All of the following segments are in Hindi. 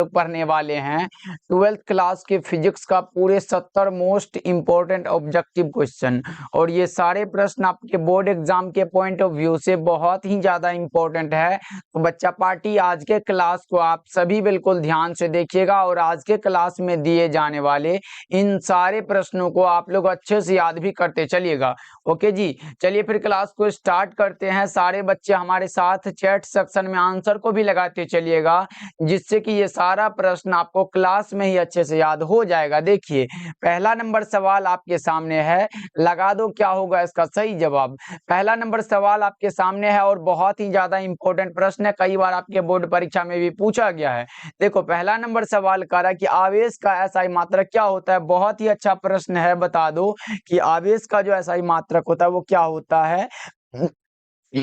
पढ़ने वाले हैं 12th क्लास के फिजिक्स का पूरे 70 मोस्ट इंपॉर्टेंट ऑब्जेक्टिव क्वेश्चन। और ये सारे प्रश्न आपके बोर्ड एग्जाम के पॉइंट ऑफ व्यू से बहुत ही ज्यादा इंपॉर्टेंट है। तो बच्चा पार्टी आज के क्लास को आप सभी बिल्कुल ध्यान से देखिएगा और आज के क्लास में दिए जाने वाले इन सारे प्रश्नों को आप लोग अच्छे से याद भी करते चलिएगा। ओके जी, चलिए फिर क्लास को स्टार्ट करते हैं। सारे बच्चे हमारे साथ चैट सेक्शन में आंसर को भी लगाते चलिएगा, जिससे कि ये सारा प्रश्न आपको क्लास में ही अच्छे से याद हो जाएगा। देखिए पहला नंबर सवाल आपके सामने है, लगा दो क्या होगा इसका सही जवाब। पहला नंबर सवाल आपके सामने है और बहुत ही ज्यादा इंपॉर्टेंट प्रश्न है, कई बार आपके बोर्ड परीक्षा में भी पूछा गया है। देखो पहला नंबर सवाल कर रहा है कि आवेश का एसआई मात्रक क्या होता है। बहुत ही अच्छा प्रश्न है, बता दो कि आवेश का जो एसआई मात्रक होता है वो क्या होता है।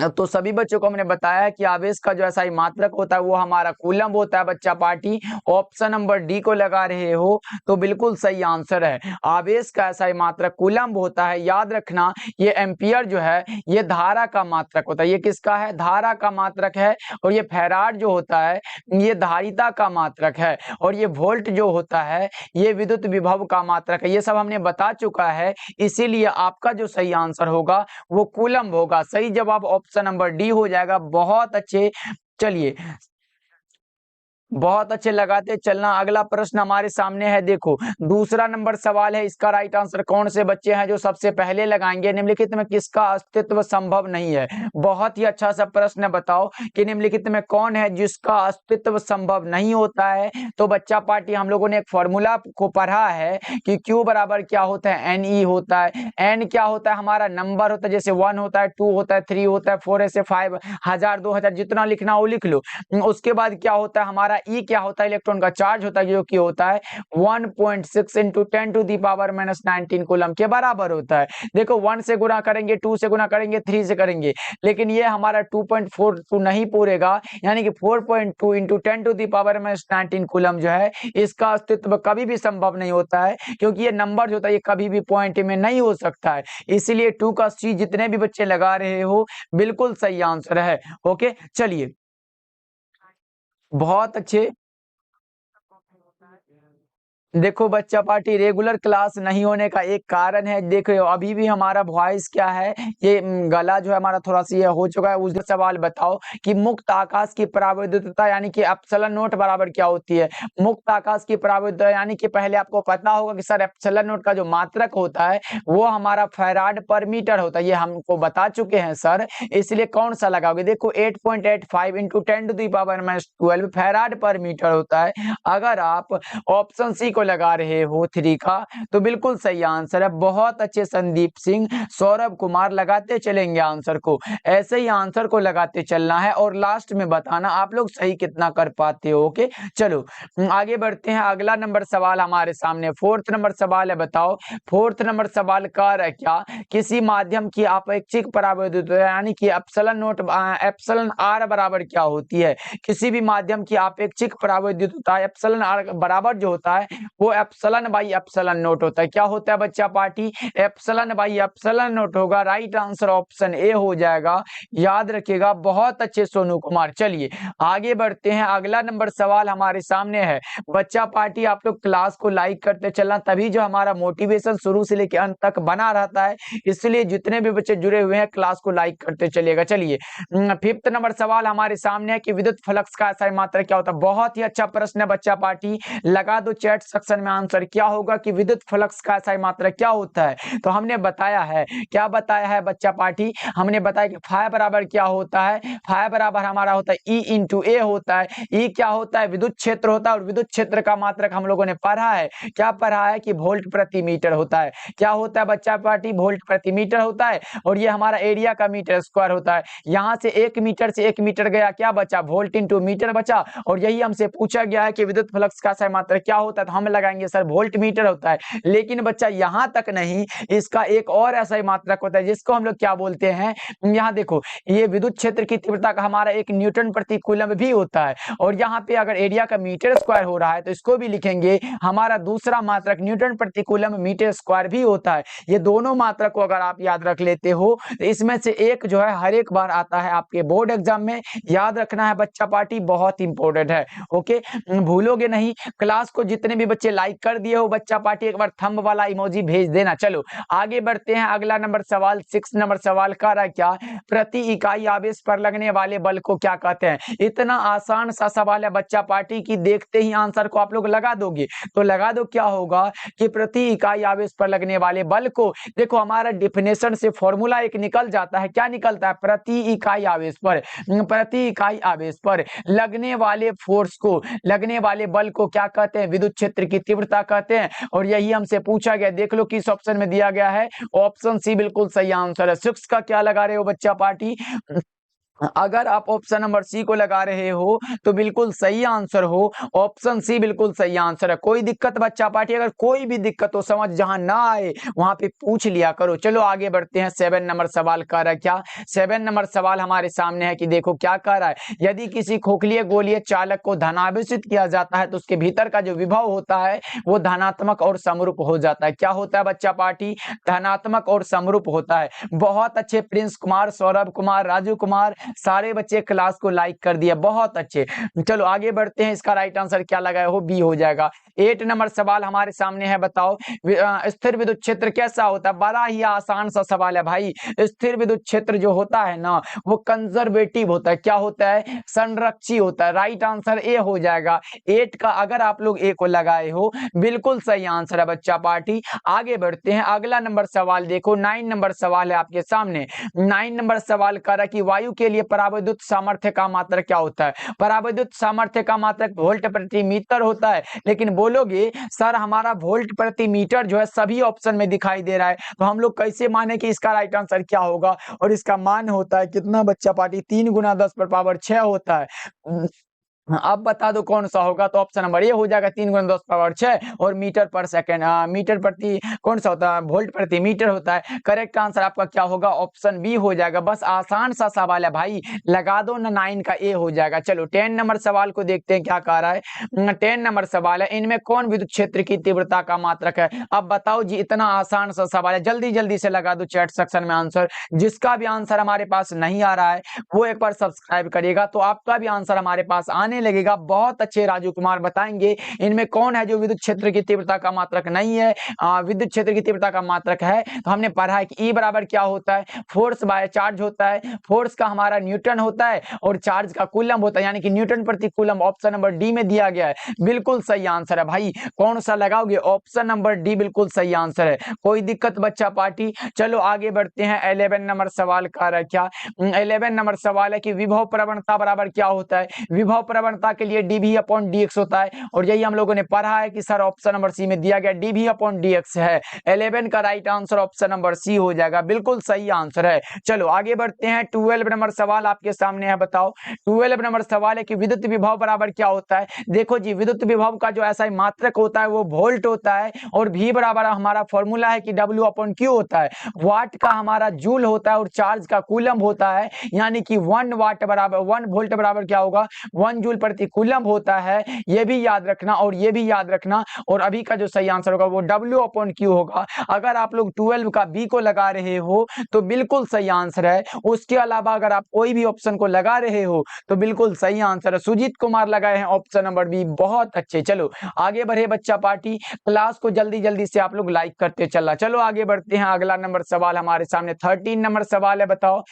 तो सभी बच्चों को हमने बताया है कि आवेश का जो एसआई मात्रक होता है वो हमारा कूलम होता है। बच्चा पार्टी ऑप्शन नंबर डी को लगा रहे हो तो बिल्कुल सही आंसर है। आवेश का एसआई मात्रक कूलम होता है। याद रखना ये एम्पियर जो है ये धारा का मात्रक होता है। ये किसका है? धारा का मात्रक है। और ये फैराड जो होता है ये धारिता का मात्रक है। और ये वोल्ट जो होता है ये विद्युत विभव का मात्रक है। ये सब हमने बता चुका है, इसीलिए आपका जो सही आंसर होगा वो कूलम होगा। सही जवाब ऑप्शन नंबर डी हो जाएगा। बहुत अच्छे, चलिए बहुत अच्छे लगाते चलना। अगला प्रश्न हमारे सामने है, देखो दूसरा नंबर सवाल है, इसका राइट आंसर कौन से बच्चे हैं जो सबसे पहले लगाएंगे। निम्नलिखित में किसका अस्तित्व संभव नहीं है। बहुत ही अच्छा सा प्रश्न है, बताओ कि निम्नलिखित में कौन है जिसका अस्तित्व संभव नहीं होता है। तो बच्चा पार्टी हम लोगों ने एक फॉर्मूला को पढ़ा है कि Q बराबर क्या होता है, NE होता है। N क्या होता है? हमारा नंबर होता है, जैसे 1 होता है, 2 होता है, 3 होता है, 4 ऐसे 5 1000 2000 जितना लिखना हो लिख लो। उसके बाद क्या होता है हमारा E क्या होता है? इलेक्ट्रॉन का चार्ज होता है, जो कि होता है 1.6 इंटू 10⁻⁻⁹ कूलम के बराबर होता है। देखो 1 से गुना करेंगे, 2 से गुना करेंगे, 3 से करेंगे, लेकिन ये हमारा 2.42 नहीं पूरेगा, यानी कि 4.2 इंटू 10⁻⁻⁹ कूलम जो है इसका अस्तित्व कभी भी संभव नहीं होता है, क्योंकि ये नंबर जो होता है ये कभी भी पॉइंट में नहीं हो सकता है। इसीलिए 2 का C जितने भी बच्चे लगा रहे हो बिल्कुल सही आंसर है। ओके चलिए बहुत अच्छे। देखो बच्चा पार्टी रेगुलर क्लास नहीं होने का एक कारण है, देखो अभी भी हमारा वॉइस क्या है, ये गला जो है हमारा थोड़ा सा ये हो चुका है। उस सवाल बताओ कि मुक्त आकाश की परावैद्युतता यानी कि एप्सिलॉन नोट बराबर क्या होती है। मुक्त आकाश की परावैद्युतता यानी कि पहले आपको पता होगा कि सर एप्सिलॉन नोट का जो मात्रक होता है वो हमारा फैराड पर मीटर होता है, ये हमको बता चुके हैं सर। इसलिए कौन सा लगाओगे? देखो 8.85 इंटू 10⁻12 फैराड पर मीटर होता है। अगर आप ऑप्शन सी को लगा रहे हो 3 का तो बिल्कुल सही आंसर है। बहुत अच्छे संदीप सिंह, सौरभ कुमार लगाते चलेंगे आंसर को, ऐसे ही आंसर को लगाते चलना है और लास्ट में बताना आप लोग सही कितना कर पाते हो। ओके चलो आगे बढ़ते हैं। अगला नंबर सवाल हमारे सामने 4th नंबर सवाल है, बताओ 4th नंबर सवाल कर है क्या, किसी माध्यम की अपेक्षिक परावैद्युतता यानी कि एप्सिलॉन आर बराबर क्या होती है। किसी भी माध्यम की अपेक्षिक परावैद्युतता एप्सिलॉन आर बराबर जो होता है वो एप्सिलॉन बाई एप्सिलॉन नोट होता है। क्या होता है बच्चा party? Epsilon by epsilon note होगा। राइट आंसर ऑप्शन ए हो जाएगा, याद रखिएगा। बहुत अच्छे सोनू कुमार। चलिए आगे बढ़ते हैं। अगला नंबर सवाल हमारे सामने है। बच्चा पार्टी आप लोग क्लास को लाइक करते चलना, तभी जो हमारा मोटिवेशन शुरू से लेकर अंत तक बना रहता है, इसलिए जितने भी बच्चे जुड़े हुए हैं क्लास को लाइक करते चलिएगा। चलिए 5th नंबर सवाल हमारे सामने है कि विद्युत फ्लक्स का एसआई मात्रक क्या होता है। बहुत ही अच्छा प्रश्न है बच्चा पार्टी, लगा दो चैट सेक्शन में आंसर क्या होगा कि विद्युत फ्लक्स का एसआई मात्रक क्या होता है। तो हमने बताया है, क्या बताया है बच्चा पार्टी? हमने बताया कि फाई बराबर क्या होता है। फाई बराबर हमारा होता है ई इंटू ए होता है। ई क्या होता है? विद्युत क्षेत्र होता है। और विद्युत क्षेत्र का मात्रक हम लोगों ने पढ़ा है, क्या पढ़ा है कि वोल्ट प्रति मीटर होता है। क्या होता है बच्चा पार्टी? वोल्ट प्रति मीटर होता है। और ये हमारा एरिया का मीटर स्क्वायर होता है। यहां से 1 मीटर से 1 मीटर गया, क्या बचा? वोल्ट इंटू मीटर बचा। और यही हमसे पूछा गया है कि विद्युत फ्लक्स का एसआई मात्रक क्या होता है। तो हम में लगाएंगे सर वोल्ट मीटर होता है, लेकिन बच्चा यहाँ तक नहीं, इसका एक और ऐसा ही मात्रक होता है जिसको हम लोग क्या बोलते हैं, यहाँ देखो ये विद्युत क्षेत्र की तीव्रता का हमारा एक न्यूटन प्रति कूलम भी होता है, और यहाँ पे अगर एरिया का मीटर स्क्वायर हो रहा है तो इसको भी लिखेंगे हमारा दूसरा मात्रक न्यूटन प्रति कूलम मीटर स्क्वायर भी होता है। ये दोनों मात्रक को अगर आप याद रख लेते हो तो इसमें से एक जो है हर एक बार आता है आपके बोर्ड एग्जाम में, याद रखना है बच्चा पार्टी, बहुत इंपॉर्टेंट है। ओके, भूलोगे नहीं। क्लास को जितने भी बच्चे लाइक कर दिए हो बच्चा पार्टी एक बार थंब वाला इमोजी भेज देना। चलो आगे बढ़ते हैं, अगला नंबर सवाल 6 नंबर सवाल कर रहा है क्या, प्रति इकाई आवेश पर लगने वाले बल को क्या कहते हैं। इतना आसान सा सवाल है बच्चा पार्टी की, देखते ही आंसर को आप लोग लगा दोगे तो लगा दो क्या होगा कि प्रति इकाई आवेश पर लगने वाले बल को, देखो हमारा डिफिनेशन से फॉर्मूला एक निकल जाता है, क्या निकलता है, प्रति इकाई आवेश पर, प्रति इकाई आवेश पर लगने वाले फोर्स को, लगने वाले बल को क्या कहते हैं, विद्युत क्षेत्र की तीव्रता कहते हैं। और यही हमसे पूछा गया, देख लो किस ऑप्शन में दिया गया है, ऑप्शन सी बिल्कुल सही आंसर है। 6 का क्या लगा रहे हो बच्चा पार्टी, अगर आप ऑप्शन नंबर सी को लगा रहे हो तो बिल्कुल सही आंसर हो, ऑप्शन सी बिल्कुल सही आंसर है। कोई दिक्कत बच्चा पार्टी, अगर कोई भी दिक्कत हो समझ जहां ना आए वहां पे पूछ लिया करो। चलो आगे बढ़ते हैं, 7 नंबर सवाल कह रहा है क्या, 7 नंबर सवाल हमारे सामने है कि देखो क्या कह रहा है, यदि किसी खोखलीय गोलीय चालक को धनावेशित किया जाता है तो उसके भीतर का जो विभव होता है वो धनात्मक और समरूप हो जाता है। क्या होता है बच्चा पार्टी, धनात्मक और समरूप होता है। बहुत अच्छे प्रिंस कुमार, सौरभ कुमार, राजू कुमार, सारे बच्चे क्लास को लाइक कर दिया, बहुत अच्छे। चलो आगे बढ़ते हैं, इसका राइट आंसर क्या लगाए हो, बी हो जाएगा। 8 नंबर सवाल हमारे सामने है, बताओ स्थिर विद्युत क्षेत्र कैसा होता है। बड़ा ही आसान सा सवाल है भाई, स्थिर विद्युत क्षेत्र जो होता है ना वो कंजर्वेटिव होता है। क्या होता है, संरक्षी होता है। राइट आंसर ए हो जाएगा। 8 का अगर आप लोग ए को लगाए हो बिल्कुल सही आंसर है बच्चा पार्टी। आगे बढ़ते हैं, अगला नंबर सवाल देखो, 9 नंबर सवाल है आपके सामने। 9 नंबर सवाल कर रहा कि वायु के लिए परावैद्युत सामर्थ्य का मात्रक क्या होता है। परावैद्युत सामर्थ्य का मात्रक वोल्ट प्रति मीटर होता है, लेकिन बोलोगे सर हमारा वोल्ट प्रति मीटर जो है सभी ऑप्शन में दिखाई दे रहा है, तो हम लोग कैसे माने कि इसका राइट आंसर क्या होगा। और इसका मान होता है कितना बच्चा पार्टी, 3 × 10⁻6 होता है। अब बता दो कौन सा होगा, तो ऑप्शन नंबर ए हो जाएगा, 3 × 10⁻6 और मीटर पर सेकंड, मीटर प्रति कौन सा होता है, वोल्ट प्रति मीटर होता है। करेक्ट आंसर आपका क्या होगा, ऑप्शन बी हो जाएगा। बस आसान सा सवाल है भाई, लगा दो ना, 9 का ए हो जाएगा। चलो 10 नंबर सवाल को देखते हैं क्या कह रहा है। 10 नंबर सवाल है, इनमें कौन विद्युत क्षेत्र की तीव्रता का मात्रक है। अब बताओ जी, इतना आसान सा सवाल है, जल्दी जल्दी से लगा दो चैट सेक्शन में आंसर। जिसका भी आंसर हमारे पास नहीं आ रहा है वो एक बार सब्सक्राइब करिएगा तो आपका भी आंसर हमारे पास आने लगेगा। बहुत अच्छे राजू कुमार बताएंगे इनमें कौन है जो विद्युत क्षेत्र की तीव्रता का मात्रक नहीं है, विद्युत क्षेत्र की तीव्रता का मात्रक है। तो हमने पढ़ा है कि ई बराबर क्या होता है, फोर्स बाय चार्ज होता है। फोर्स का हमारा न्यूटन होता है और चार्ज का कूलम होता है, यानी कि न्यूटन प्रति कूलम। ऑप्शन नंबर डी में दिया गया है, बिल्कुल सही आंसर है भाई। कौन सा लगाओगे, ऑप्शन नंबर डी बिल्कुल सही आंसर है। कोई दिक्कत बच्चा पार्टी। चलो आगे बढ़ते हैं, 11 नंबर सवाल का क्या, 11 नंबर सवाल है कि विभव प्रवणता बराबर क्या होता है। विभव प्रवणता के लिए dV/dx होता है, और यही हम लोगों ने पढ़ा है कि सर ऑप्शन नंबर सी में दिया गया dV/dx है। 11 का right answer option number C हो जाएगा, बिल्कुल सही आंसर है। चलो आगे बढ़ते हैं, 12 नंबर सवाल आपके सामने है, बताओ 12 नंबर सवाल है कि विद्युत विभव बराबर क्या होता है। देखो जी, विद्युत विभव का जो ऐसा मात्रक होता है वो वोल्ट होता है, और V बराबर हमारा फॉर्मूला है कि W/Q होता है। वाट का हमारा जूल होता है और चार्ज का कूलम होता है, यानी कि 1 वाट बराबर 1 वोल्ट बराबर क्या होगा, 1 जूल प्रति कूलम होता है। ये भी याद रखना और ये भी याद रखना। और अभी का जो सही आंसर होगा वो W/Q होगा। अगर आप लोग 12 का बी को लगा रहे हो तो बिल्कुल सही आंसर है। उसके अलावा अगर आप कोई भी ऑप्शन को लगा रहे हो तो बिल्कुल सही आंसर है। सुजीत कुमार लगाए हैं ऑप्शन नंबर बी, बहुत अच्छे। चलो आगे बढ़े बच्चा पार्टी, क्लास को जल्दी जल्दी से आप लोग लाइक करते चला। चलो आगे बढ़ते हैं, अगला नंबर सवाल हमारे सामने 13 नंबर सवाल है, बताओ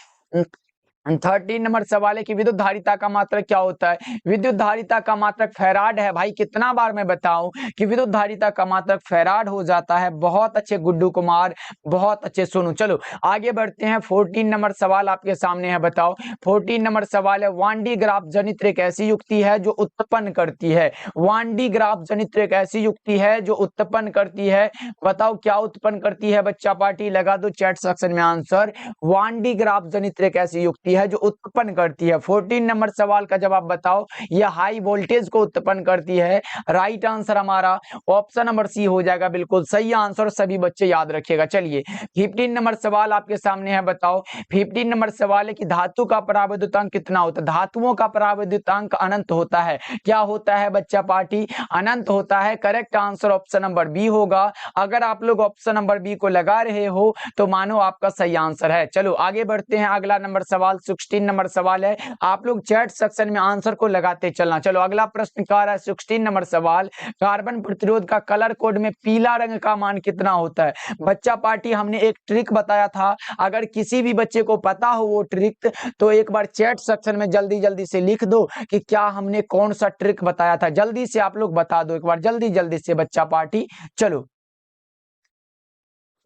13 नंबर सवाल है कि विद्युत धारिता का मात्रक क्या होता है। विद्युत धारिता का मात्रक फैराड है। भाई कितना बार मैं बताऊं कि विद्युत धारिता का मात्रक फैराड हो जाता है। बहुत अच्छे गुड्डू कुमार, बहुत अच्छे सोनू। चलो आगे बढ़ते हैं, 14 नंबर सवाल आपके सामने है, बताओ 14 नंबर सवाल है, वान डी ग्राफ जनित्र एक ऐसी युक्ति है जो उत्पन्न करती है। वान डी ग्राफ जनित्र एक ऐसी युक्ति है जो उत्पन्न करती है। बताओ क्या उत्पन्न करती है बच्चा पार्टी, लगा दो चैट सेक्शन में आंसर। वान डी ग्राफ जनित्र एक ऐसी युक्ति है, जो उत्पन्न करती है। 14 नंबर सवाल का जवाब बताओ। यह हाई वोल्टेज को उत्पन्न करती है। राइट आंसर हमारा ऑप्शन नंबर सी हो जाएगा, बिल्कुल सही आंसर, सभी बच्चे याद रखिएगा। चलिए 15 नंबर सवाल आपके सामने है, बताओ। 15 नंबर सवाल है कि धातु का पराविद्युतांक कितना होता है। धातुओं का पराविद्युतांक अनंत होता है। क्या होता है बच्चा पार्टी? अनंत होता है। Correct answer option number B होगा। अगर आप लोग ऑप्शन नंबर बी को लगा रहे हो तो मानो आपका सही आंसर है। चलो आगे बढ़ते हैं। अगला नंबर सवाल 16 नंबर सवाल है। आप लोग चैट सेक्शन में आंसर को लगाते चलना। चलो अगला प्रश्न क्या रहा है? 16 नंबर सवाल, कार्बन प्रतिरोध का कलर कोड में पीला रंग का मान कितना होता है? बच्चा पार्टी हमने एक ट्रिक बताया था, अगर किसी भी बच्चे को पता हो वो ट्रिक तो एक बार चैट सेक्शन में जल्दी जल्दी से लिख दो कि क्या हमने कौन सा ट्रिक बताया था। जल्दी से आप लोग बता दो एक बार, जल्दी जल्दी से बच्चा पार्टी। चलो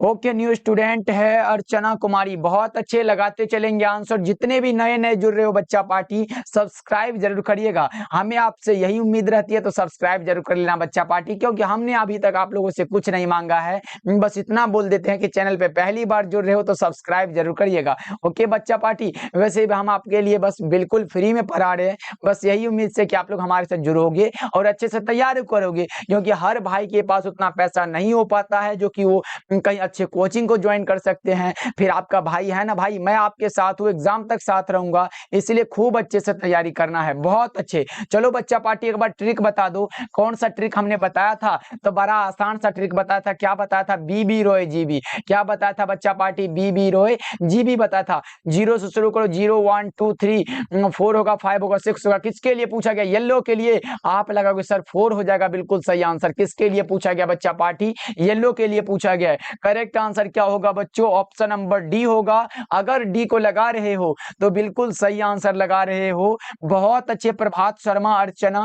ओके, न्यू स्टूडेंट है अर्चना कुमारी, बहुत अच्छे, लगाते चलेंगे आंसर। जितने भी नए नए जुड़ रहे हो बच्चा पार्टी, सब्सक्राइब जरूर करिएगा। हमें आपसे यही उम्मीद रहती है, तो सब्सक्राइब जरूर कर लेना बच्चा पार्टी, क्योंकि हमने अभी तक आप लोगों से कुछ नहीं मांगा है। बस इतना बोल देते हैं कि चैनल पे पहली बार जुड़ रहे हो तो सब्सक्राइब जरूर करिएगा। ओके बच्चा पार्टी, वैसे भी हम आपके लिए बस बिल्कुल फ्री में पढ़ा रहे हैं। बस यही उम्मीद से कि आप लोग हमारे साथ जुड़ोगे और अच्छे से तैयार करोगे, क्योंकि हर भाई के पास उतना पैसा नहीं हो पाता है जो कि वो कहीं अच्छे कोचिंग को ज्वाइन कर सकते हैं। फिर आपका भाई है ना भाई, मैं आपके साथ हूँ, एग्जाम तक साथ रहूंगा, इसलिए खूब अच्छे से तैयारी करना है। बहुत अच्छे। चलो बच्चा पार्टी एक बार ट्रिक बता दो, कौन सा ट्रिक हमने बताया था? तो बड़ा आसान सा ट्रिक बताया था। क्या बताया था? बीबी रोए जीबी। क्या बताया था बच्चा पार्टी? बीबी रोए जीबी बताया था। 0 से शुरू करो। 0 1 2 3 4 होगा, 5 होगा, 6 होगा। किसके लिए पूछा गया? येलो के लिए। आप लगाओगे सर 4 हो जाएगा, बिल्कुल सही आंसर। किसके लिए पूछा गया बच्चा पार्टी? येलो के लिए पूछा गया है। करेक्ट आंसर क्या होगा बच्चों? ऑप्शन नंबर डी होगा। अगर डी को लगा रहे हो तो बिल्कुल सही आंसर लगा रहे हो। बहुत अच्छे प्रभात शर्मा, अर्चना,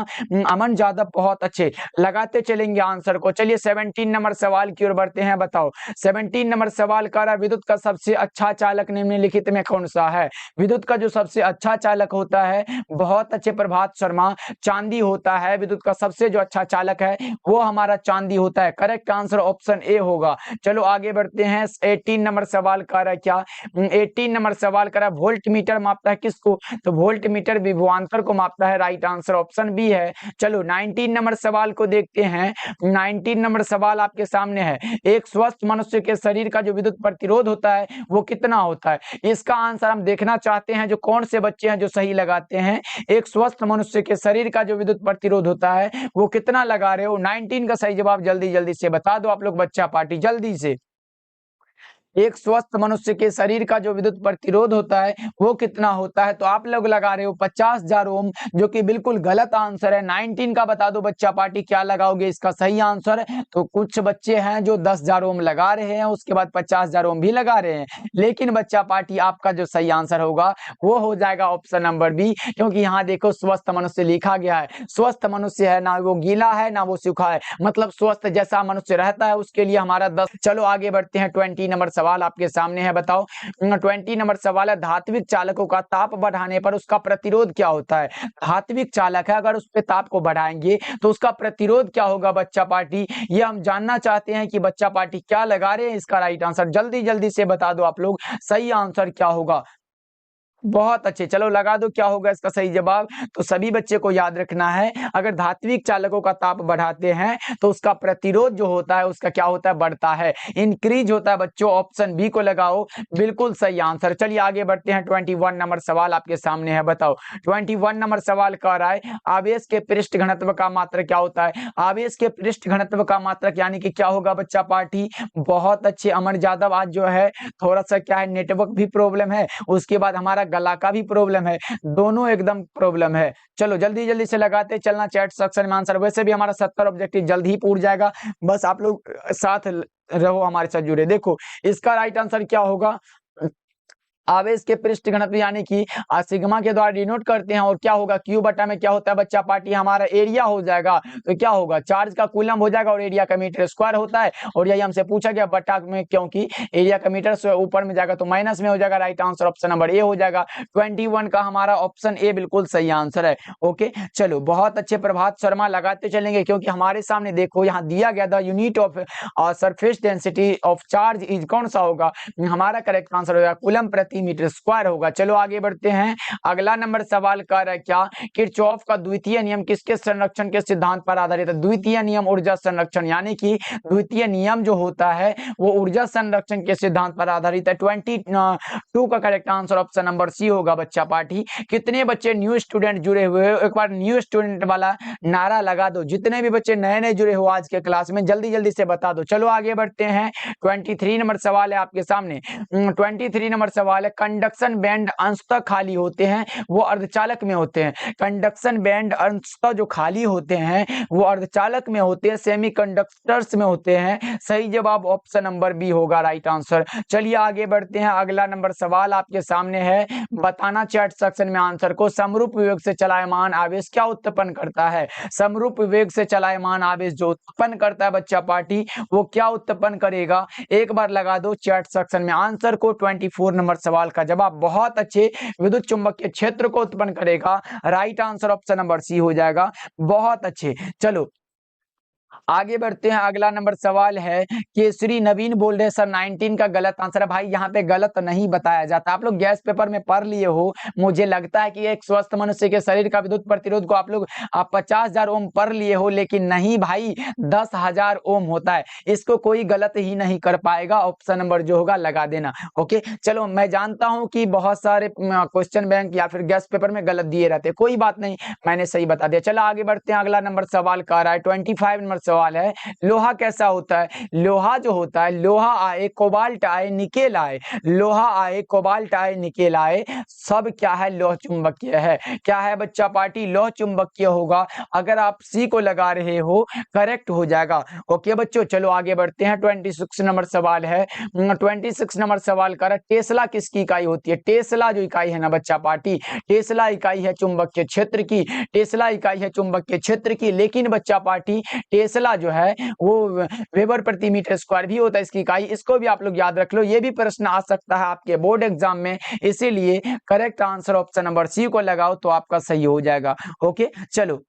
अमन यादव, बहुत अच्छे, लगाते चलेंगे आंसर को। चलिए 17 नंबर सवाल की ओर बढ़ते हैं। बताओ 17 नंबर सवाल का विद्युत का सबसे अच्छा चालक निम्नलिखित में कौन सा है? विद्युत का जो सबसे अच्छा चालक होता है, बहुत अच्छे प्रभात शर्मा, चांदी होता है। विद्युत का सबसे जो अच्छा चालक है वो हमारा चांदी होता है। करेक्ट आंसर ऑप्शन ए होगा। चलो आगे बढ़ते हैं। 18 नंबर सवाल का रहा क्या? 18 नंबर सवाल का वोल्ट मीटर मापता है किसको? तो वोल्ट मीटर विभवांतर को मापता है। राइट आंसर ऑप्शन बी है। चलो 19 नंबर सवाल को देखते हैं। 19 नंबर सवाल आपके सामने है। एक स्वस्थ मनुष्य के शरीर का जो विद्युत प्रतिरोध होता है वो कितना होता है? इसका आंसर हम देखना चाहते हैं, जो कौन से बच्चे हैं जो सही लगाते हैं। एक स्वस्थ मनुष्य के शरीर का जो विद्युत प्रतिरोध होता है वो कितना लगा रहे हो? 19 का सही जवाब जल्दी जल्दी से बता दो आप लोग बच्चा पार्टी, जल्दी से। एक स्वस्थ मनुष्य के शरीर का जो विद्युत प्रतिरोध होता है वो कितना होता है? तो आप लोग लगा रहे हो 50,000 ओम, जो कि बिल्कुल गलत आंसर है। 19 का बता दो बच्चा पार्टी, क्या लगाओगे इसका सही आंसर? तो कुछ बच्चे हैं जो 10,000 ओम लगा रहे हैं, उसके बाद 50,000 ओम भी लगा रहे हैं, लेकिन बच्चा पार्टी आपका जो सही आंसर होगा वो हो जाएगा ऑप्शन नंबर बी, क्योंकि यहाँ देखो स्वस्थ मनुष्य लिखा गया है। स्वस्थ मनुष्य है, ना वो गीला है ना वो सूखा है, मतलब स्वस्थ जैसा मनुष्य रहता है उसके लिए हमारा 10। चलो आगे बढ़ते हैं। 20 नंबर सवाल आपके सामने है। बताओ 20 नंबर सवाल है, धात्विक चालकों का ताप बढ़ाने पर उसका प्रतिरोध क्या होता है? धात्विक चालक है, अगर उस पे ताप को बढ़ाएंगे तो उसका प्रतिरोध क्या होगा बच्चा पार्टी? ये हम जानना चाहते हैं कि बच्चा पार्टी क्या लगा रहे हैं इसका राइट आंसर। जल्दी जल्दी से बता दो आप लोग, सही आंसर क्या होगा? बहुत अच्छे, चलो लगा दो क्या होगा इसका सही जवाब। तो सभी बच्चे को याद रखना है, अगर धात्विक चालकों का ताप बढ़ाते हैं तो उसका प्रतिरोध जो होता है उसका क्या होता है? बढ़ता है, इंक्रीज होता है बच्चों। ऑप्शन बी को लगाओ, बिल्कुल सही आंसर। चलिए आगे बढ़ते हैं। 21 नंबर सवाल आपके सामने है। बताओ 21 नंबर सवाल कह रहा है, आवेश के पृष्ठ घनत्व का मात्रक क्या होता है? आवेश के पृष्ठ घनत्व का मात्रक यानी कि क्या होगा बच्चा पार्टी? बहुत अच्छे अमर यादव, आज जो है थोड़ा सा क्या है, नेटवर्क भी प्रॉब्लम है, उसके बाद हमारा गला का भी प्रॉब्लम है, दोनों एकदम प्रॉब्लम है। चलो जल्दी जल्दी से लगाते चलना चैट सेक्शन में आंसर। वैसे भी हमारा 70 ऑब्जेक्टिव जल्दी ही पूरा जाएगा, बस आप लोग साथ रहो, हमारे साथ जुड़े। देखो इसका राइट आंसर क्या होगा? आवेश के पृष्ठ घनत्व यानी कि सिग्मा के द्वारा डिनोट करते हैं, और क्या होगा? क्यू बटा में क्या होता है बच्चा पार्टी? हमारा एरिया हो जाएगा। तो क्या होगा? चार्ज का कूलम हो जाएगा और एरिया का मीटर स्क्वायर होता है, और यही हमसे पूछा गया बटा में, क्योंकि एरिया का मीटर से ऊपर में जाएगा तो माइनस में हो जाएगा। Right answer option number A हो जाएगा। 21 का हमारा ऑप्शन ए बिल्कुल सही आंसर है। ओके चलो बहुत अच्छे, प्रभात शर्मा, लगाते चलेंगे, क्योंकि हमारे सामने देखो यहाँ दिया गया था unit of surface density of charge is कौन सा होगा? हमारा करेक्ट आंसर होगा कूलम प्रति प्रति मीटर स्क्वायर होगा। चलो आगे बढ़ते हैं। अगला नंबर सवाल कह रहा है क्या, किरचॉफ का द्वितीय नियम किसके संरक्षण के सिद्धांत पर आधारित है? द्वितीय नियम ऊर्जा संरक्षण, यानी कि द्वितीय नियम जो होता है वो ऊर्जा संरक्षण के सिद्धांत पर आधारित है। 22 का correct answer option number C होगा बच्चा पार्टी। कितने बच्चे न्यू स्टूडेंट जुड़े हुए हो, एक बार न्यू स्टूडेंट वाला नारा लगा दो। जितने भी बच्चे नए नए जुड़े हो आज के क्लास में, जल्दी जल्दी से बता दो। चलो आगे बढ़ते हैं। 23 नंबर सवाल है आपके सामने। 23 नंबर सवाल है, कंडक्शन बैंड अंशतः खाली होते हैं वो अर्धचालक में होते हैं। कंडक्शन बैंड अंशतः जो खाली होते हैं वो अर्धचालक में होते हैं, सेमीकंडक्टर्स में होते हैं। सही जवाब ऑप्शन नंबर बी होगा राइट आंसर। चलिए आगे बढ़ते हैं। अगला नंबर सवाल आपके सामने है, बताना चैट सेक्शन में आंसर को। समरूप वेग से चलायमान आवेश क्या उत्पन्न करता है? समरूप वेग से चलायमान आवेश जो उत्पन्न करता है बच्चा पार्टी, वो क्या उत्पन्न करेगा? एक बार लगा दो चैट सेक्शन में आंसर को। 24 नंबर सवाल का जवाब बहुत अच्छे विद्युत चुंबकीय क्षेत्र को उत्पन्न करेगा। Right answer option number C हो जाएगा। बहुत अच्छे। चलो आगे बढ़ते हैं। अगला नंबर सवाल है, केसरी नवीन बोल रहे सर 19 का गलत आंसर है। भाई यहाँ पे गलत नहीं बताया जाता, आप लोग गैस पेपर में पढ़ लिए हो। मुझे लगता है कि एक स्वस्थ मनुष्य के शरीर का विद्युत प्रतिरोध को आप लोग 50,000 ओम पढ़ लिए हो, लेकिन नहीं भाई, 10,000 ओम होता है। इसको कोई गलत ही नहीं कर पाएगा। ऑप्शन नंबर जो होगा लगा देना। ओके चलो, मैं जानता हूं कि बहुत सारे क्वेश्चन बैंक या फिर गैस पेपर में गलत दिए रहते, कोई बात नहीं, मैंने सही बता दिया। चलो आगे बढ़ते हैं। अगला नंबर सवाल कह रहा है, 25 नंबर सवाल है, लोहा कैसा होता है? लोहा जो होता है, लोहा आए कोबाल्ट आए निकेल आए, लोहा आए कोबाल्ट आए निकेल आए, सब क्या है? लौह चुंबकीय है। क्या है बच्चा पार्टी? लौह चुंबकीय होगा। अगर आप सी को लगा रहे हो करेक्ट हो जाएगा। ओके बच्चों चलो आगे बढ़ते हैं। 26 नंबर सवाल है। 26 नंबर सवाल कर, टेस्ला किसकी इकाई होती है? टेस्ला जो इकाई है ना बच्चा पार्टी, टेस्ला इकाई है चुंबकीय क्षेत्र की। टेस्ला इकाई है चुंबकीय क्षेत्र की, लेकिन बच्चा पार्टी टेस्ला जो है वो वेबर प्रति मीटर स्क्वायर भी होता है इसकी इकाई। इसको भी आप लोग याद रख लो, ये भी प्रश्न आ सकता है आपके बोर्ड एग्जाम में, इसीलिए correct answer option number C को लगाओ तो आपका सही हो जाएगा। ओके चलो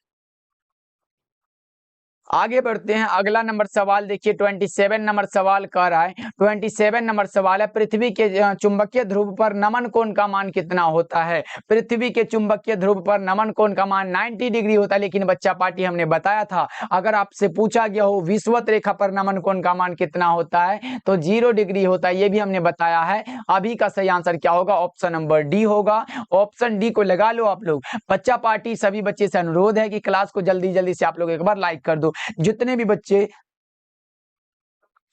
आगे बढ़ते हैं। अगला नंबर सवाल देखिए, 27 नंबर सवाल कह रहा है, 27 नंबर सवाल है, पृथ्वी के चुंबकीय ध्रुव पर नमन कोण का मान कितना होता है? पृथ्वी के चुंबकीय ध्रुव पर नमन कोण का मान 90 डिग्री होता है, लेकिन बच्चा पार्टी हमने बताया था, अगर आपसे पूछा गया हो विषुवत रेखा पर नमन कोण का मान कितना होता है तो 0 डिग्री होता है, ये भी हमने बताया है। अभी का सही आंसर क्या होगा? ऑप्शन नंबर डी होगा। ऑप्शन डी को लगा लो आप लोग। बच्चा पार्टी सभी बच्चे से अनुरोध है कि क्लास को जल्दी जल्दी से आप लोग एक बार लाइक कर दो। जितने भी बच्चे,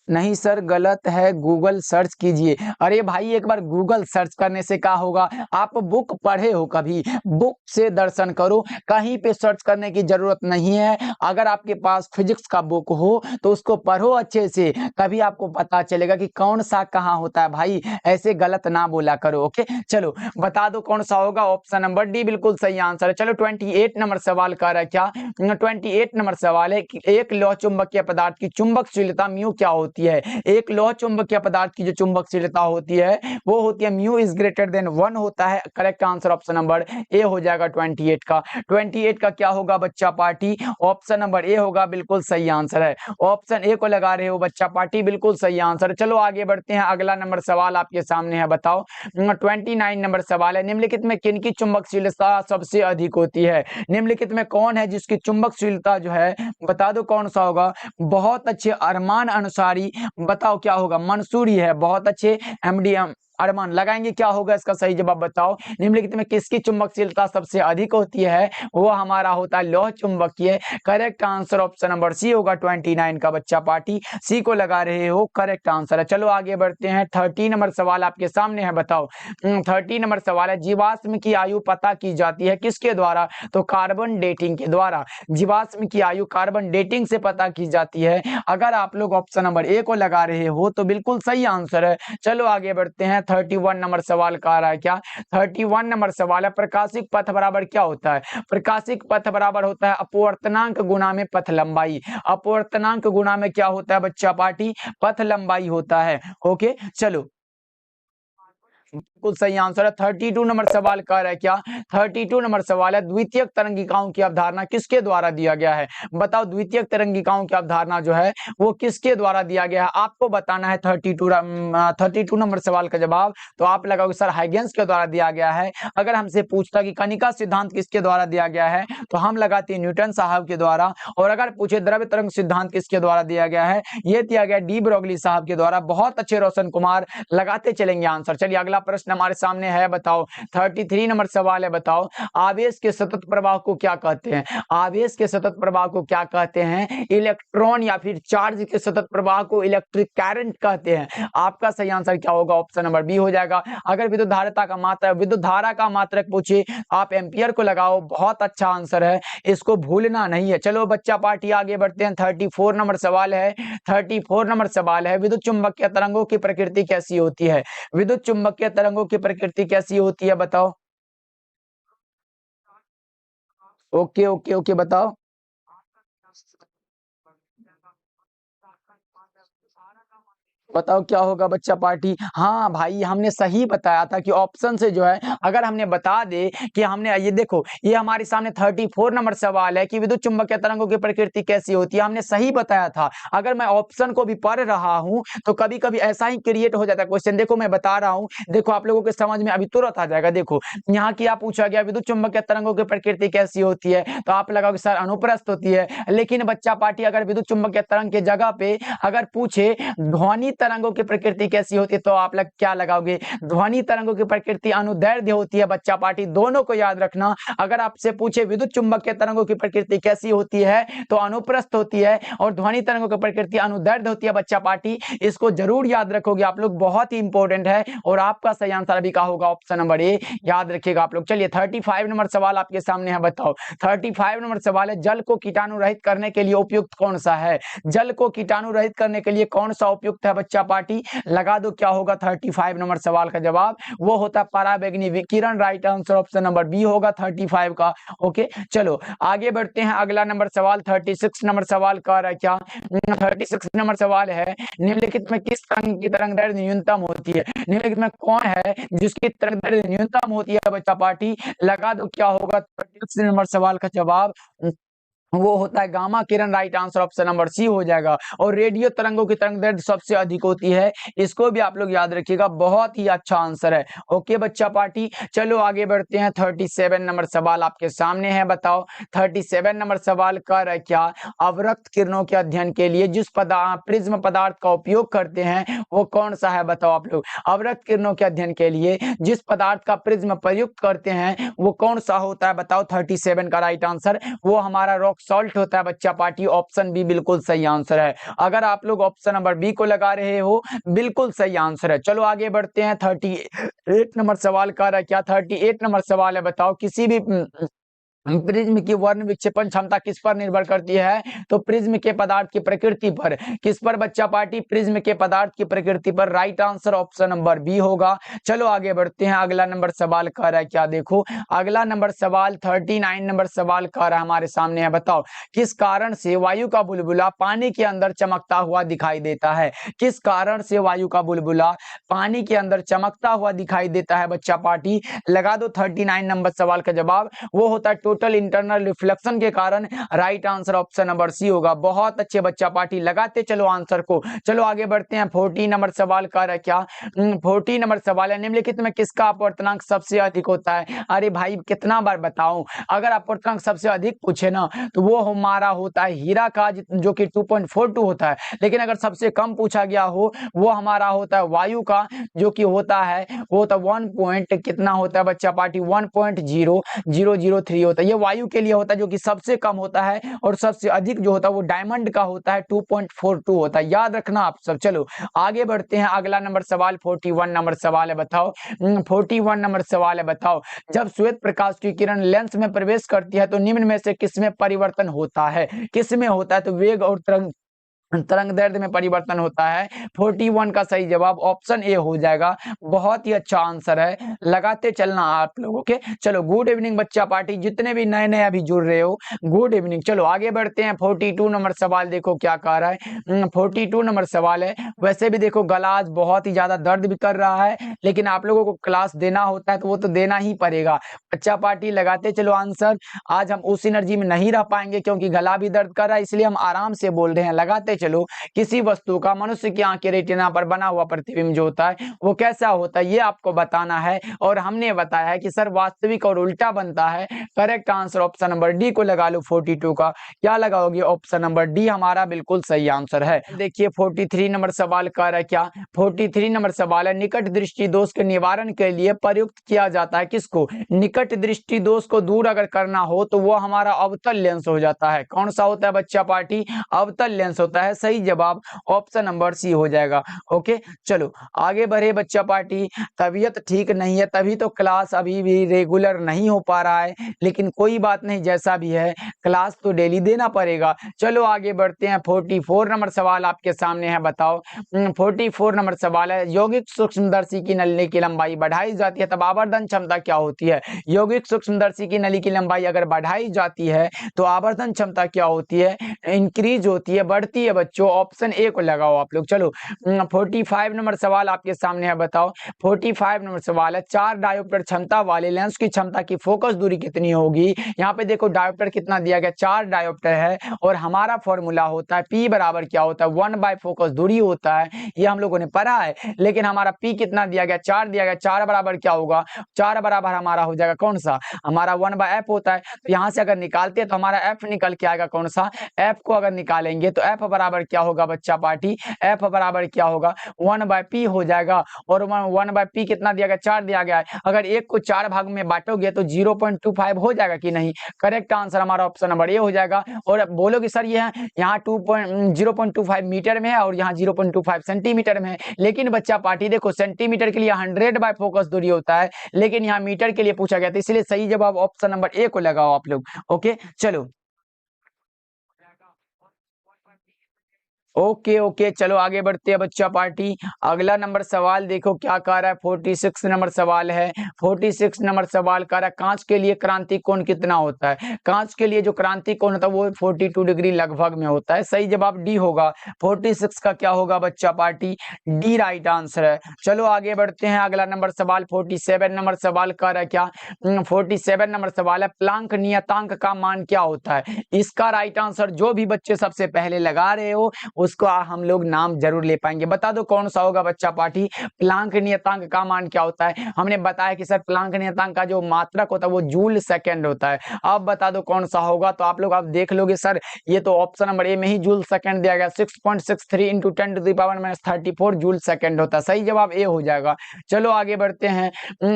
नहीं सर गलत है, गूगल सर्च कीजिए। अरे भाई एक बार गूगल सर्च करने से क्या होगा? आप बुक पढ़े हो कभी? बुक से दर्शन करो, कहीं पे सर्च करने की जरूरत नहीं है। अगर आपके पास फिजिक्स का बुक हो तो उसको पढ़ो अच्छे से, तभी आपको पता चलेगा कि कौन सा कहाँ होता है। भाई ऐसे गलत ना बोला करो। ओके चलो बता दो कौन सा होगा। ऑप्शन नंबर डी बिल्कुल सही आंसर है। चलो 28 नंबर सवाल कह रहा है क्या, 28 नंबर सवाल है कि एक लौह चुंबकीय पदार्थ की चुंबकशीलता म्यू क्या होती है? एक लौह चुंबकीय पदार्थ की जो चुंबकशीलता होती है वो होती है म्यू इज ग्रेटर देन 1 होता है। Correct answer option number A हो जाएगा 28 का। 28 का क्या होगा बच्चा पार्टी? ऑप्शन नंबर ए होगा, बिल्कुल सही आंसर है। ऑप्शन ए को लगा रहे हो बच्चा पार्टी, बिल्कुल सही आंसर। चलो आगे बढ़ते हैं। अगला नंबर सवाल आपके सामने है, बताओ 29 नंबर सवाल है, निम्नलिखित में किनकी चुंबकशीलता सबसे अधिक होती है? निम्नलिखित में कौन है जिसकी चुंबकशीलता जो है, बता दो कौन सा होगा? बहुत अच्छे अरमान अनुसारी, बताओ क्या होगा? मंसूरी है। बहुत अच्छे एमडीएम अरमान लगाएंगे, क्या होगा इसका सही जवाब बताओ? निम्नलिखित में किसकी चुंबकशीलता सबसे अधिक होती है? वो हमारा होता है लौह चुंबकीय। Correct answer option number C होगा 29 का। बच्चा पार्टी सी को लगा रहे हो, करेक्ट आंसर है। चलो आगे बढ़ते हैं। 30 नंबर सवाल आपके सामने है, बताओ 30 नंबर सवाल है, जीवाश्म की आयु पता की जाती है किसके द्वारा? तो कार्बन डेटिंग के द्वारा। जीवाश्म की आयु कार्बन डेटिंग से पता की जाती है। अगर आप लोग ऑप्शन नंबर ए को लगा रहे हो तो बिल्कुल सही आंसर है। चलो आगे बढ़ते हैं। 31 नंबर सवाल का आ रहा है क्या, 31 नंबर सवाल है, प्रकाशिक पथ बराबर क्या होता है? प्रकाशिक पथ बराबर होता है अपवर्तनांक गुना में पथ लंबाई। अपवर्तनांक गुना में क्या होता है बच्चा पार्टी? पथ लंबाई होता है। ओके चलो बिल्कुल सही आंसर है। 32 नंबर सवाल कह रहा है क्या, 32 नंबर सवाल है, द्वितीयक तरंगिकाओं की अवधारणा किसके द्वारा दिया गया है? बताओ, द्वितीयक तरंगिकाओं की अवधारणा जो है वो किसके द्वारा दिया गया है, आपको बताना है। 32 नंबर सवाल का जवाब तो आप लगाओगे सर हाइगेंस के द्वारा दिया गया है। अगर हमसे पूछता कि कणिका सिद्धांत किसके द्वारा दिया गया है तो हम लगाते हैं न्यूटन साहब के द्वारा। और अगर पूछे द्रव्य तरंग सिद्धांत किसके द्वारा दिया गया है, ये दिया गया डी ब्रोगली साहब के द्वारा। बहुत अच्छे रोशन कुमार, लगाते चलेंगे आंसर। चलिए अगला प्रश्न हमारे सामने है, बताओ 33 नंबर सवाल है, बताओ आवेश के सतत प्रवाह को क्या कहते हैं? आवेश के सतत प्रवाह को क्या कहते हैं? इलेक्ट्रॉन या फिर चार्ज के सतत प्रवाह को इलेक्ट्रिक करंट कहते हैं। आपका सही आंसर क्या होगा? ऑप्शन नंबर बी हो जाएगा। अगर विद्युत धारिता का मात्रक, विद्युत धारा का मात्रक पूछे आप एम्पियर को लगाओ, बहुत अच्छा आंसर है, इसको भूलना नहीं है। चलो बच्चा पार्टी आगे बढ़ते हैं। 34 नंबर सवाल है, 34 नंबर सवाल है, विद्युत चुंबकीय तरंगों की प्रकृति कैसी होती है? विद्युत चुंबकीय तरंगों की प्रकृति कैसी होती है, बताओ। ओके ओके ओके, बताओ। बताओ क्या होगा बच्चा पार्टी? हाँ भाई, हमने सही बताया था कि ऑप्शन से जो है, अगर हमने बता दे कि हमने ये देखो, ये हमारे सामने 34 नंबर सवाल है कि विद्युत चुंबकीय तरंगों की प्रकृति कैसी होती है, हमने सही बताया था। अगर मैं ऑप्शन को भी पढ़ रहा हूं तो कभी कभी ऐसा ही क्रिएट हो जाता है क्वेश्चन। देखो मैं बता रहा हूं, देखो आप लोगों के समझ में अभी तुरंत आ जाएगा। देखो यहाँ क्या पूछा गया, विद्युत चुंबकीय तरंगों की प्रकृति कैसी होती है, तो आप लगाओगे सर अनुप्रस्थ होती है। लेकिन बच्चा पार्टी अगर विद्युत चुंबकीय तरंग के जगह पे अगर पूछे ध्वनि तरंगों की प्रकृति कैसी होती है तो आप लोग क्या लगाओगे? ध्वनि तरंगों की प्रकृति अनुदैर्ध्य होती है। बच्चा पार्टी दोनों को याद रखना। अगर आपसे पूछे विद्युत चुंबकीय तरंगों की प्रकृति कैसी होती है तो अनुप्रस्थ होती है, और ध्वनि तरंगों की प्रकृति अनुदैर्ध्य होती है। बच्चा पार्टी इसको जरूर याद रखोगे आप लोग, बहुत ही इंपॉर्टेंट है। और आपका सही आंसर अभी का होगा ऑप्शन नंबर ए, याद रखिएगा आप लोग। चलिए 35 नंबर सवाल आपके सामने है, बताओ 35 नंबर सवाल है, जल को कीटाणु रहित करने के लिए उपयुक्त कौन सा है? जल को कीटाणु रहित करने के लिए कौन सा उपयुक्त है बच्चा पार्टी? लगा दो क्या होगा 35 नंबर सवाल का जवाब, वो होता है पराबैंगनी विकिरण। Right answer option number B होगा 35 का। ओके चलो आगे बढ़ते हैं। अगला नंबर सवाल 36 नंबर सवाल कह रहा है क्या, 36 नंबर सवाल है, निम्नलिखित में किस तरंग की तरंग दैर्ध्य न्यूनतम होती है? निम्नलिखित में कौन है जिसकी तरंग दैर्ध्य न्यूनतम होती है बच्चा पार्टी? लगा दो क्या होगा 36 नंबर सवाल का जवाब, वो होता है गामा किरण। Right answer option number C हो जाएगा। और रेडियो तरंगों की तरंग दैर्ध्य सबसे अधिक होती है, इसको भी आप लोग याद रखिएगा, बहुत ही अच्छा आंसर है। ओके बच्चा पार्टी, चलो आगे बढ़ते हैं। 37 नंबर सवाल आपके सामने है, बताओ 37 नंबर सवाल कर है क्या, अवरक्त किरणों के अध्ययन के लिए जिस प्रिज्म पदार्थ का उपयोग करते हैं वो कौन सा है? बताओ आप लोग, अवरक्त किरणों के अध्ययन के लिए जिस पदार्थ का प्रिज्म प्रयुक्त करते हैं वो कौन सा होता है? बताओ 37 का राइट आंसर वो हमारा रॉक सॉल्ट होता है बच्चा पार्टी। ऑप्शन बी बिल्कुल सही आंसर है। अगर आप लोग ऑप्शन नंबर बी को लगा रहे हो, बिल्कुल सही आंसर है। चलो आगे बढ़ते हैं। 38 नंबर सवाल का रहा क्या, 38 नंबर सवाल है, बताओ किसी भी प्रिज्म की वर्ण विक्षेपण क्षमता किस पर निर्भर करती है? तो प्रिज्म के पदार्थ की प्रकृति पर। किस पर बच्चा पार्टी? प्रिज्म के पदार्थ की प्रकृति पर। Right answer option number B होगा। चलो आगे बढ़ते हैं। अगला नंबर सवाल कह रहा है क्या, देखो अगला नंबर सवाल 39 नंबर सवाल कह रहा है हमारे सामने है, बताओ किस कारण से वायु का बुलबुला पानी के अंदर चमकता हुआ दिखाई देता है? किस कारण से वायु का बुलबुला पानी के अंदर चमकता हुआ दिखाई देता है बच्चा पार्टी? लगा दो 39 नंबर सवाल का जवाब, वो होता है टोटल इंटरनल रिफ्लेक्शन के कारण। Right answer option number C होगा। बहुत अच्छे बच्चा पार्टी, लगाते चलो आंसर को। चलो आगे बढ़ते हैं। 40 नंबर सवाल का है क्या, 40 नंबर सवाल है, निम्नलिखित में किसका अपवर्तनांक सबसे अधिक होता है? अरे भाई कितना बार बताऊं, अगर अपवर्तनांक सबसे अधिक पूछे ना तो वो हमारा होता है हीरा का, जो कि 2.42 होता है। लेकिन अगर सबसे कम पूछा गया हो वो हमारा होता है वायु का, जो कि होता है वो तो 1 पॉइंट कितना होता है बच्चा पार्टी, 1.0003 होता है। ये वायु के लिए होता है जो कि सबसे कम होता है, और सबसे अधिक जो होता है वो डायमंड का होता है, 2.42 होता है। याद रखना आप सब। चलो आगे बढ़ते हैं। अगला नंबर सवाल 41 नंबर सवाल है, बताओ 41 नंबर सवाल है, बताओ जब श्वेत प्रकाश की किरण लेंस में प्रवेश करती है तो निम्न में से किसमें परिवर्तन होता है? किसमें होता है? तो वेग और तरंग तरंग दैर्ध्य में परिवर्तन होता है। 41 का सही जवाब ऑप्शन ए हो जाएगा। बहुत ही अच्छा आंसर है, लगाते चलना आप लोग। ओके, चलो गुड इवनिंग बच्चा पार्टी, जितने भी नए नए अभी जुड़ रहे हो गुड इवनिंग। चलो आगे बढ़ते हैं। 42 नंबर सवाल देखो क्या कह रहा है। 42 नंबर सवाल है, वैसे भी देखो गला आज बहुत ही ज्यादा दर्द भी कर रहा है, लेकिन आप लोगों को क्लास देना होता है तो वो तो देना ही पड़ेगा। बच्चा पार्टी लगाते चलो आंसर। आज हम उस एनर्जी में नहीं रह पाएंगे क्योंकि गला भी दर्द कर रहा है, इसलिए हम आराम से बोल रहे हैं। लगाते चलो। किसी वस्तु का मनुष्य की आंख के रेटिना पर बना हुआ प्रतिबिंब जो होता है वो कैसा होता है, ये आपको बताना है। और हमने बताया है कि सर वास्तविक और उल्टा बनता है। Correct answer option number D को लगा लो। 42 का क्या लगाओगे? ऑप्शन नंबर डी हमारा बिल्कुल सही आंसर है। देखिए 43 नंबर सवाल कह रहा है क्या? 43 नंबर सवाल है, निकट दृष्टि दोष के निवारण के लिए प्रयुक्त किया जाता है किसको? निकट दृष्टि दोष को दूर अगर करना हो तो वो हमारा अवतल लेंस हो जाता है। कौन सा होता है बच्चा पार्टी? अवतल लेंस होता है। सही जवाब ऑप्शन नंबर सी हो जाएगा। ओके, चलो आगे बढ़े बच्चा पार्टी। तबीयत ठीक नहीं है तभी तो क्लास अभी भी रेगुलर नहीं हो पा रहा है, लेकिन कोई बात नहीं, जैसा भी है क्लास तो डेली देना पड़ेगा। चलो आगे बढ़ते हैं। 44 नंबर सवाल आपके सामने है, बताओ। 44 नंबर सवाल है, यौगिक सूक्ष्मदर्शी की नली की लंबाई बढ़ाई जाती है तब आवर्धन क्षमता क्या होती है? यौगिक सूक्ष्मदर्शी की नली की लंबाई अगर बढ़ाई जाती है तो आवर्धन क्षमता क्या होती है? इंक्रीज होती है, बढ़ती है बच्चों। ऑप्शन ए को लगाओ आप लोग। चलो 45 नंबर सवाल आपके सामने है, बताओ। 45 नंबर सवाल है, 4 डायोप्टर क्षमता वाले लेंस की क्षमता की फोकस दूरी कितनी होगी? यहाँ पे देखो डायोप्टर कितना दिया गया, 4 डायोप्टर है और हमारा फॉर्मूला होता है P बराबर क्या होता है? 1 फोकस दूरी होता है। ये हम लोगों ने पढ़ा है, लेकिन हमारा P कितना दिया गया? 4 दिया गया। 4 बराबर क्या होगा? 4 बराबर हमारा हो जाएगा कौन सा? हमारा 1/f होता है। तो यहाँ से अगर निकालते हैं तो हमारा f निकल के आएगा कौन सा? f को अगर निकालेंगे तो f बराबर क्या होगा बच्चा पार्टी? f बराबर क्या होगा? 1/p हो जाएगा। और 1/p कितना दिया गया? 4 दिया गया है। अगर एक को 4 भाग में बांटोगे तो 0.25 हो जाएगा कि नहीं? करेक्ट आंसर हमारा ऑप्शन नंबर ए हो जाएगा। और बोलोगे सर ये यहाँ 0.25 मीटर में है और यहाँ 0.25 सेंटीमीटर में है, लेकिन बच्चा पार्टी देखो सेंटीमीटर के लिए 100 फोकस दूरी होता है, लेकिन यहाँ मीटर के लिए पूछा गया था, इसलिए सही जवाब ऑप्शन नंबर ए को लगाओ आप लोग। ओके, चलो ओके ओके, चलो आगे बढ़ते हैं बच्चा पार्टी। अगला नंबर सवाल देखो क्या कह रहा है। 46 नंबर सवाल है। 46 नंबर सवाल कह रहा है, कांच के लिए क्रांति कोण कितना होता है? कांच के लिए जो क्रांति कोण होता है वो 42 डिग्री लगभग में होता है। सही जवाब डी होगा। 46 का क्या होगा बच्चा पार्टी? डी राइट आंसर है। चलो आगे बढ़ते हैं। अगला नंबर सवाल 47 नंबर सवाल कह रहा है क्या? 47 नंबर सवाल है, प्लांक नियतांक का मान क्या होता है? इसका राइट आंसर जो भी बच्चे सबसे पहले लगा रहे हो उसको हम लोग नाम जरूर ले पाएंगे। बता दो कौन सा होगा बच्चा पार्टी? प्लांक नियतांक का मान क्या होता है? हमने बताया कि सर प्लांक नियतांक का जो मात्रक होता है वो जूल सेकंड होता है। अब बता दो कौन सा होगा, तो आप लोग आप देख लोगे सर ये तो ऑप्शन नंबर ए में ही जूल सेकंड दिया गया। 6.63 इंटू 10⁻34 जूल सेकंड होता है। सही जवाब ए हो जाएगा। चलो आगे बढ़ते हैं।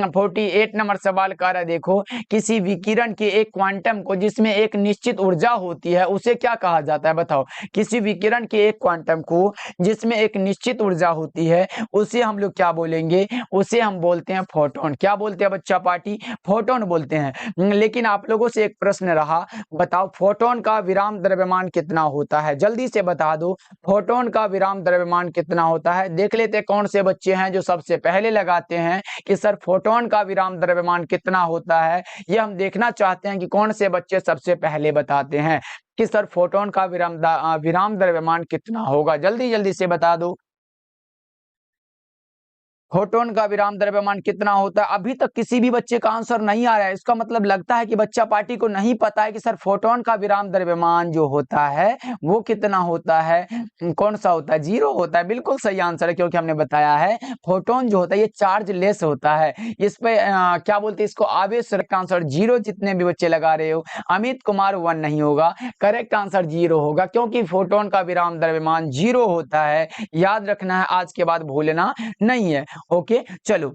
48 नंबर सवाल कर रहा है, देखो किसी विकिरण के एक क्वांटम को जिसमें एक निश्चित ऊर्जा होती है उसे क्या कहा जाता है? बताओ। किसी विकिरण के एक क्वांटम को जिसमें एक निश्चित ऊर्जा होती है उसे हम लोग क्या बोलेंगे? उसे हम बोलते हैं फोटोन। क्या बोलते हैं बच्चा पार्टी? फोटोन बोलते हैं। लेकिन आप लोगों से एक प्रश्न रहा, बताओ फोटोन का विराम द्रव्यमान कितना होता है? जल्दी से बता दो फोटोन का विराम द्रव्यमान कितना होता है। देख लेते कौन से बच्चे हैं जो सबसे पहले लगाते हैं कि सर फोटोन का विराम द्रव्यमान कितना होता है। ये हम देखना चाहते हैं कि कौन से बच्चे सबसे पहले बताते हैं कि सर फोटोन का विराम द्रव्यमान कितना होगा। जल्दी जल्दी से बता दो फोटोन का विराम द्रव्यमान कितना होता है। अभी तक किसी भी बच्चे का आंसर नहीं आ रहा है, इसका मतलब लगता है कि बच्चा पार्टी को नहीं पता है कि सर फोटोन का विराम द्रव्यमान जो होता है वो कितना होता है। कौन सा होता है? 0 होता है। बिल्कुल सही आंसर है, क्योंकि हमने बताया है फोटोन जो होता है ये चार्ज लेस होता है। इस पे क्या बोलते हैं इसको? आवेश रहित। आंसर 0 जितने भी बच्चे लगा रहे हो। अमित कुमार 1 नहीं होगा, करेक्ट आंसर 0 होगा, क्योंकि फोटोन का विराम द्रव्यमान 0 होता है। याद रखना है, आज के बाद भूलना नहीं है। ओके, चलो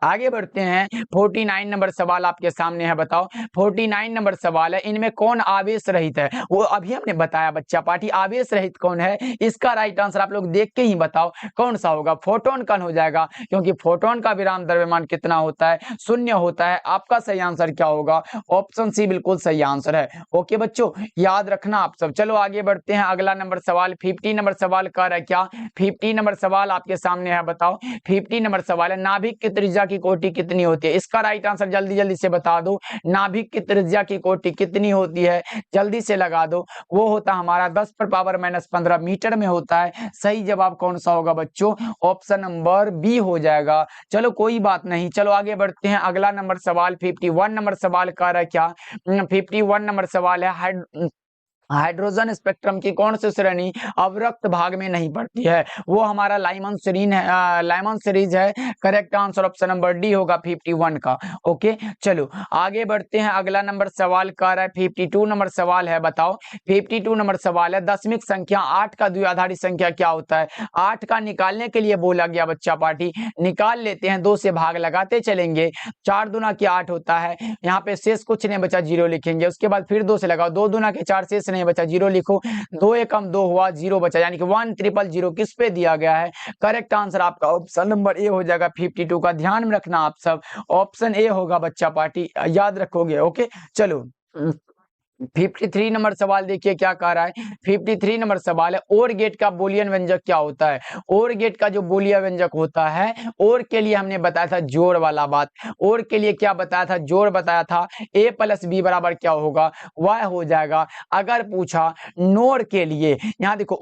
आगे बढ़ते हैं। 49 नंबर सवाल आपके सामने है, बताओ 49 नंबर सवाल है, इनमें कौन आवेश रहित है? वो अभी हमने बताया बच्चा पार्टी, आवेश रहित कौन है? इसका राइट आंसर आप लोग देख के ही बताओ कौन सा होगा। फोटोन कौन हो जाएगा, क्योंकि फोटोन का विराम द्रव्यमान कितना होता है? शून्य होता है। आपका सही आंसर क्या होगा? ऑप्शन सी बिल्कुल सही आंसर है। ओके बच्चों, याद रखना आप सब। चलो आगे बढ़ते हैं, अगला नंबर सवाल 50 नंबर सवाल कर है क्या? 50 नंबर सवाल आपके सामने है, बताओ 50 नंबर सवाल है, नाभिक की त्रिज्या की कोटि कितनी होती है? इसका राइट आंसर जल्दी जल्दी से बता दो। नाभिक की त्रिज्या की कोटि कितनी होती है? जल्दी से लगा दो। वो होता हमारा 10⁻⁻15 मीटर में होता है। सही जवाब कौन सा होगा बच्चों? ऑप्शन नंबर बी हो जाएगा। चलो कोई बात नहीं, चलो आगे बढ़ते हैं। अगला नंबर सवाल 51 नंबर सवाल का है क्या? 51 नंबर सवाल है, हाइड्रोजन स्पेक्ट्रम की कौन सी श्रेणी अवरक्त भाग में नहीं पड़ती है? वो हमारा लाइमन सीरीज है, लाइमन सीरीज है। Correct answer option number D होगा 51 का। ओके चलो आगे बढ़ते हैं। अगला नंबर सवाल का है 52 नंबर सवाल है, बताओ 52 नंबर सवाल है, दशमिक संख्या 8 का द्विआधारी संख्या क्या होता है? 8 का निकालने के लिए बोला गया बच्चा पार्टी, निकाल लेते हैं, 2 से भाग लगाते चलेंगे। 4 दूना के 8 होता है, यहाँ पे शेष कुछ नहीं बचा, 0 लिखेंगे। उसके बाद फिर 2 से लगाओ, 2 दूना के 4, शेष नहीं बचा, 0 लिखो। 2 एकम 2 हुआ, 0 बचा, यानी कि 1000 किस पे दिया गया है? करेक्ट आंसर आपका ऑप्शन नंबर ए हो जाएगा 52 का। ध्यान में रखना आप सब, ऑप्शन ए होगा बच्चा पार्टी, याद रखोगे। ओके चलो 53 नंबर सवाल देखिए क्या कह रहा है। 53 नंबर सवाल है, और गेट का बूलियन व्यंजक क्या होता है? और गेट का जो बूलियन व्यंजक होता है, और के लिए हमने बताया था जोड़ वाला बात। और के लिए क्या बताया था? जोड़ बताया था। a प्लस बी बराबर क्या होगा? y हो जाएगा। अगर पूछा नोर के लिए, यहाँ देखो